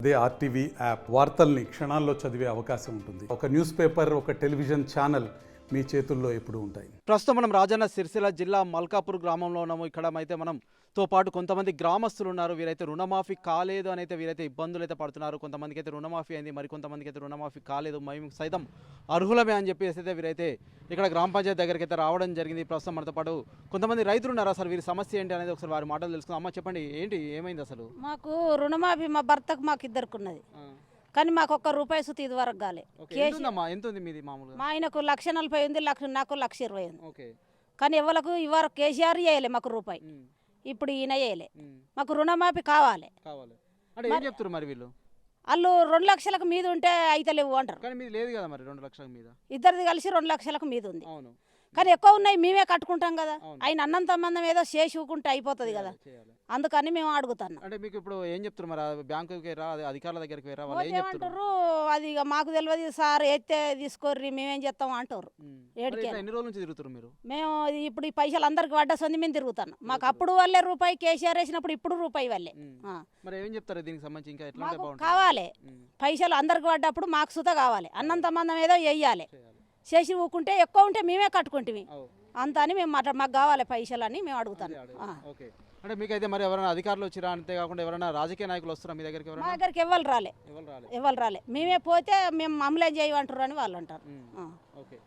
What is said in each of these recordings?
అదే RTV app వార్తల్ని క్షణాల్లో చదివే అవకాశం ఉంటుంది. ఒక న్యూస్ పేపర్, ఒక టెలివిజన్ ఛానల్ మీ చేతుల్లో ఎప్పుడూ ఉంటాయి. ప్రస్తుతం మనం రాజన్న సిరిసిల్ల జిల్లా మల్కాపూర్ గ్రామంలో ఉన్నాము. ఇక్కడ అయితే తో పాటు కొంతమంది గ్రామస్తులు ఉన్నారు. వీరైతే రుణమాఫీ కాలేదు అని అయితే వీరైతే ఇబ్బందులు అయితే పడుతున్నారు. కొంతమందికి అయితే రుణమాఫీ అయింది, మరికొంతమందికి అయితే రుణమాఫీ కాలేదు, మేము సైతం అర్హులమే అని చెప్పేసి అయితే వీరైతే ఇక్కడ గ్రామ పంచాయతీ దగ్గరికి అయితే రావడం జరిగింది. ప్రస్తుతం మనతో పాటు కొంతమంది రైతులు ఉన్నారు. అసలు వీరి సమస్య ఏంటి అనేది ఒకసారి వారి మాటలు తెలుసుకుందాం. అమ్మ చెప్పండి, ఏంటి ఏమైంది అసలు? మాకు రుణమాఫీ మా భర్తకు మాకు ఇద్దరికి ఉన్నది, కానీ మాకు ఒక్క రూపాయి సుతి ఇది వరకు కాలే. ఎంత ఉంది మీది మామూలుగా? మా ఆయనకు 1,40,000 ఉంది, నాకు 1,20,000 ఉంది. ఓకే, కానీ ఎవరికి ఇవ్వరు. కేసీఆర్ చేయలే మాకు రూపాయి, ఇప్పుడు ఈయన చేయలే. మాకు రుణమాఫీ కావాలి. అంటే ఏం చెప్తారు మరి వీళ్ళు? వాళ్ళు 2 లక్షలకు మీద ఉంటే అయితే లేవు అంటారు. కానీ మీది లేదు కదా మరి 2 లక్షల మీద? ఇద్దరిది కలిసి 2 లక్షలకు మీద ఉంది. అవును, కానీ ఎక్కువ ఉన్నాయి, మేమే కట్టుకుంటాం కదా. ఆయన అన్నం తమ్మందం ఏదో చేసి ఊకుంటే అయిపోతుంది కదా, అందుకని మేము అడుగుతున్నాం. అంటే మీకు ఇప్పుడు ఏం చెప్తారు మరి? బ్యాంకుకి రా, అధికారుల దగ్గరికి వేరా, వాళ్ళు ఏం ఏమంటారు? అది ఇక మాకు తెలియదు సార్, ఎత్తే తీసుకోర్రి, మేమేం చేస్తాం అంటారు. ఎన్ని రోజుల నుంచి తిరుగుతారు మీరు? మేము ఇప్పుడు ఈ పైసలు అందరికి పడ్డ సంది మేము తిరుగుతాను. మాకు అప్పుడు వాళ్ళే రూపాయి, కేసీఆర్ వేసినప్పుడు ఇప్పుడు రూపాయి వాళ్ళే. మరి ఏం చెప్తారు దీనికి సంబంధించి? ఇంకా ఎట్లా కావాలి పైసలు అందరికి పడ్డప్పుడు మాకు సుత కావాలి. అన్నం తమ్మందం ఏదో వెయ్యాలి, చేసి ఊకుంటే ఎక్కువ ఉంటే మేమే కట్టుకుంటే అంత అని మేము మాకు కావాలి పైసలు అని మేము అడుగుతాను. అంటే మీకైతే మరి ఎవరైనా అధికారులు వచ్చిరా? అంతేకాకుండా ఎవరైనా రాజకీయ నాయకులు వస్తారా మీ దగ్గరికి? మా దగ్గరికి ఎవరు రాలే. మేమే పోతే మేము మమ్మల్ని చేయమంటారు అని వాళ్ళు అంటారు. ఓకే,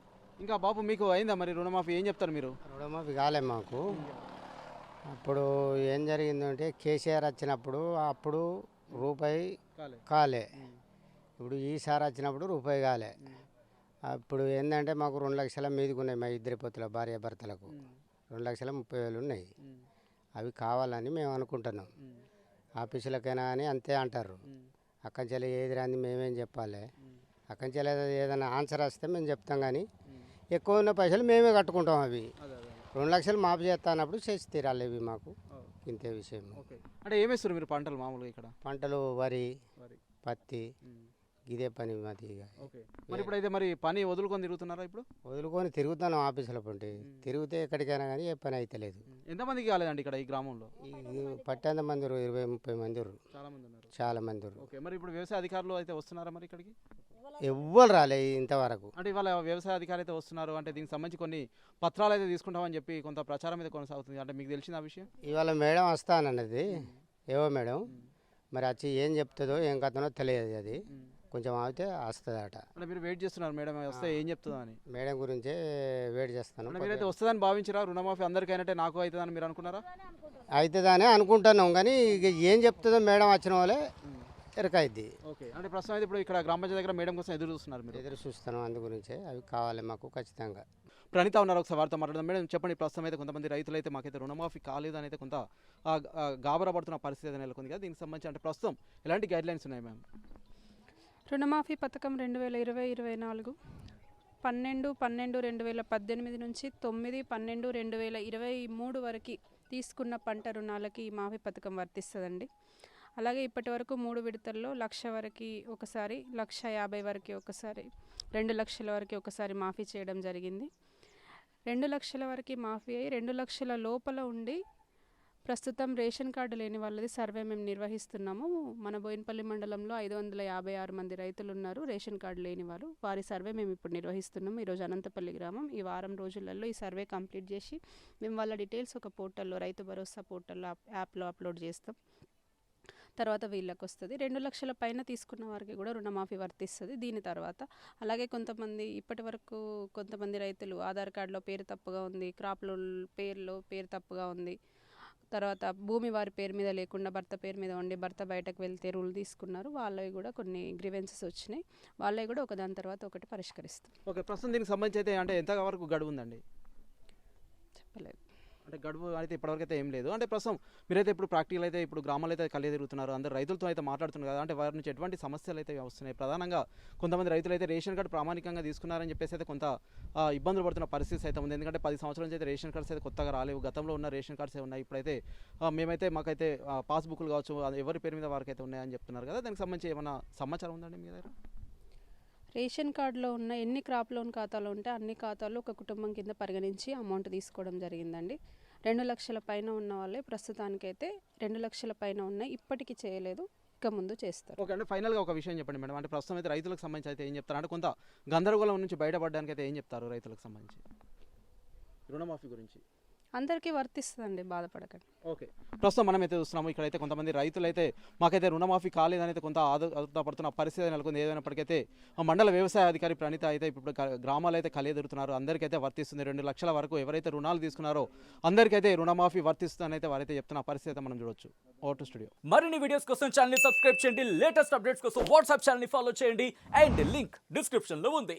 ఇంకా బాబు మీకు అయిందా మరి రుణమాఫీ? ఏం చెప్తారు మీరు? రుణమాఫీ కాలే మాకు. అప్పుడు ఏం జరిగిందంటే కేసీఆర్ వచ్చినప్పుడు అప్పుడు రూపాయి కాలే, ఇప్పుడు ఈసారి వచ్చినప్పుడు రూపాయి కాలే. అప్పుడు ఏంటంటే మాకు 2 లక్షల మీదకి ఉన్నాయి, మా ఇద్దరి పొత్తుల భార్య భర్తలకు 2,30,000 ఉన్నాయి. అవి కావాలని మేము అనుకుంటున్నాం. ఆఫీసులకైనా అని అంతే అంటారు. అక్కంచెల ఏది రాని మేమేం చెప్పాలి? అక్కంచెల ఏదైనా ఆన్సర్ వస్తే మేము చెప్తాం, కానీ ఎక్కువ ఉన్న పైసలు మేమే కట్టుకుంటాం. అవి 2 లక్షలు మాఫీ చేస్తా అన్నప్పుడు చేసి తీరాలి. ఇవి మాకు ఇంతే విషయం. అంటే ఏమేస్తారు మీరు పంటలు మామూలుగా? ఇక్కడ పంటలు వరి, పత్తి, ఇదే పని మాది. మరి ఇప్పుడైతే మరి పని వదులుకొని తిరుగుతున్నారా? ఇప్పుడు వదులుకొని తిరుగుతాను ఆఫీసుల పంటి, తిరిగితే ఎక్కడికైనా కానీ ఏ పని అయితే లేదు. ఎంతమందికి కాలేదండి ఇక్కడ ఈ గ్రామంలో? పట్టేంత మంది 20-30 మంది, చాలా మంది. మరి ఇప్పుడు వ్యవసాయ అధికారులు అయితే వస్తున్నారా మరి ఇక్కడికి? ఎవ్వరు రాలే ఇంతవరకు. అంటే ఇవాళ వ్యవసాయ అధికారులు అయితే వస్తున్నారు, అంటే దీనికి సంబంధించి కొన్ని పత్రాలు అయితే తీసుకుంటామని చెప్పి కొంత ప్రచారం అయితే కొనసాగుతుంది. అంటే మీకు తెలిసిన విషయం? ఇవాళ మేడం వస్తానన్నది, ఏవో మేడం మరి వచ్చి ఏం చెప్తుందో ఏం కథనో తెలియదు. అది కొంచెం అయితే వస్తుందట. అంటే మీరు వెయిట్ చేస్తున్నారు మేడం వస్తే ఏం చెప్తుందో అని? మేడం గురించే వెయిట్ చేస్తాను. మీరైతే వస్తుందని భావించరా? రుణమాఫీ అందరికైనా నాకు అవుతుందని మీరు అనుకున్నారా? అవుతుందని అనుకుంటున్నాం, కానీ ఇక ఏం చెప్తుందో మేడం వచ్చిన వాళ్ళే ఎరకైద్ది. ఓకే, అంటే ప్రస్తుతం అయితే ఇప్పుడు ఇక్కడ గ్రామ పంచాయతీ దగ్గర మేడం కోసం ఎదురు చూస్తున్నారు మీరు? ఎదురు చూస్తాను, అందు గురించే అవి కావాలి మాకు ఖచ్చితంగా. ప్రణీత ఉన్నారు, ఒకసారి వారితో మాట్లాడదాం. మేడం చెప్పండి, ప్రస్తుతం అయితే కొంతమంది రైతులు అయితే మాకైతే రుణమాఫీ కాలేదు అని అయితే కొంత గాబరా పడుతున్న పరిస్థితి నెలకొంది కదా, దీనికి సంబంధించి అంటే ప్రస్తుతం ఎలాంటి గైడ్లైన్స్ ఉన్నాయి మ్యామ్? రుణమాఫీ పథకం 2020-24 12/12/2018 నుంచి 9/12/2023 వరకు తీసుకున్న పంట రుణాలకి ఈ మాఫీ పథకం వర్తిస్తుందండి. అలాగే ఇప్పటి వరకు 3 విడతల్లో 1,00,000 వరకు ఒకసారి, 1,50,000 వరకు ఒకసారి, 2 లక్షల వరకు ఒకసారి మాఫీ చేయడం జరిగింది. 2 లక్షల వరకు మాఫీ అయ్యి 2 లక్షల లోపల ఉండి ప్రస్తుతం రేషన్ కార్డు లేని వాళ్ళది సర్వే మేము నిర్వహిస్తున్నాము. మన బోయినపల్లి మండలంలో 556 మంది రైతులు ఉన్నారు రేషన్ కార్డు లేని వారు. వారి సర్వే మేము ఇప్పుడు నిర్వహిస్తున్నాము. ఈరోజు అనంతపల్లి గ్రామం ఈ వారం రోజులలో ఈ సర్వే కంప్లీట్ చేసి మేము వాళ్ళ డీటెయిల్స్ ఒక పోర్టల్లో, రైతు భరోసా పోర్టల్లో యాప్లో అప్లోడ్ చేస్తాం. తర్వాత వీళ్ళకి వస్తుంది. 2 లక్షల పైన తీసుకున్న వారికి కూడా రుణమాఫీ వర్తిస్తుంది దీని తర్వాత. అలాగే కొంతమంది ఇప్పటి వరకు కొంతమంది రైతులు ఆధార్ కార్డులో పేరు తప్పుగా ఉంది, క్రాప్లో పేరులో పేరు తప్పుగా ఉంది, తర్వాత భూమి వారి పేరు మీద లేకుండా భర్త పేరు మీద ఉండి భర్త బయటకు వెళ్తే రూల్ తీసుకున్నారు. వాళ్ళవి కూడా కొన్ని గ్రీవెన్సెస్ వచ్చినాయి, వాళ్ళవి కూడా ఒకదాని తర్వాత ఒకటి పరిష్కరిస్తాం. ఓకే, ప్రస్తుతం దీనికి సంబంధించి అయితే అంటే ఎంతవరకు గడువు ఉందండి? చెప్పలేదు, అంటే గడువు అయితే ఇప్పటివరకు అయితే ఏం లేదు. అంటే ప్రస్తుతం మీరైతే ఇప్పుడు ప్రాక్టికల్ అయితే ఇప్పుడు గ్రామాలు అయితే కలిగి తిరుగుతున్నారు, అందరు రైతులతో అయితే మాట్లాడుతున్నారు కదా, అంటే వారి నుంచి ఎటువంటి సమస్యలు అయితే వస్తున్నాయి? ప్రధానంగా కొంతమంది రైతులు అయితే రేషన్ కార్డు ప్రామాణికంగా తీసుకున్నారని చెప్పేసి అయితే కొంత ఇబ్బందులు పడుతున్న పరిస్థితి అయితే ఉంది. ఎందుకంటే 10 సంవత్సరాల నుంచి అయితే రేషన్ కార్డ్స్ అయితే కొత్తగా రాలేవు, గతంలో ఉన్న రేషన్ కార్డ్స్ ఉన్నాయి. ఇప్పుడైతే మాకైతే పాస్బుక్లు కావచ్చు ఎవరి పేరు మీద వారికి అయితే ఉన్నాయని చెప్తున్నారు కదా, దానికి సంబంధించి ఏమైనా సమాచారం ఉందండి మీ దగ్గర? రేషన్ కార్డులో ఉన్న ఎన్ని క్రాప్ లోన్ ఖాతాలు ఉంటే అన్ని ఖాతాలు ఒక కుటుంబం కింద పరిగణించి అమౌంట్ తీసుకోవడం జరిగిందండి. 2 లక్షల పైన ఉన్న వాళ్ళే ప్రస్తుతానికైతే 2 లక్షల పైన ఉన్నాయి, ఇప్పటికీ చేయలేదు. ఇక ముందు చేస్తారు. ఓకే అంటే ఫైనల్గా ఒక విషయం చెప్పండి మేడం, అంటే ప్రస్తుతం అయితే రైతులకు సంబంధించి అయితే ఏం చెప్తారు, అంటే కొంత గందరగోళం నుంచి బయటపడడానికి అయితే ఏం చెప్తారు రైతులకు సంబంధించి రుణమాఫీ గురించి? అందరికీ వర్తిస్తుందండి, బాధపడకండి. ఓకే ప్రస్తుతం మనం అయితే చూస్తున్నాము ఇక్కడైతే కొంతమంది రైతులు అయితే మాకైతే రుణమాఫీ కాలేదని అయితే కొంత ఆధారపడుతున్న పరిస్థితి నెలకొంది. ఏదైనప్పటికైతే మండల వ్యవసాయ అధికారి ప్రణీత అయితే ఇప్పుడు గ్రామాలు అయితే కలియెదురుతున్నారు, అందరికైతే వర్తిస్తుంది. 2 లక్షల వరకు ఎవరైతే రుణాలు తీసుకున్నారో అందరికైతే రుణమాఫీ వర్తిస్తుందని అయితే వారైతే చెప్తున్న పరిస్థితి అయితే మనం చూడొచ్చు. Over to studio. మరిన్ని వీడియోస్ కోసం ఛానల్ ని సబ్స్క్రైబ్ చేయండి, లేటెస్ట్ అప్డేట్స్ కోసం వాట్సాప్ ఛానల్ ని ఫాలో చేయండి అండ్ లింక్ డిస్క్రిప్షన్ లో ఉంది.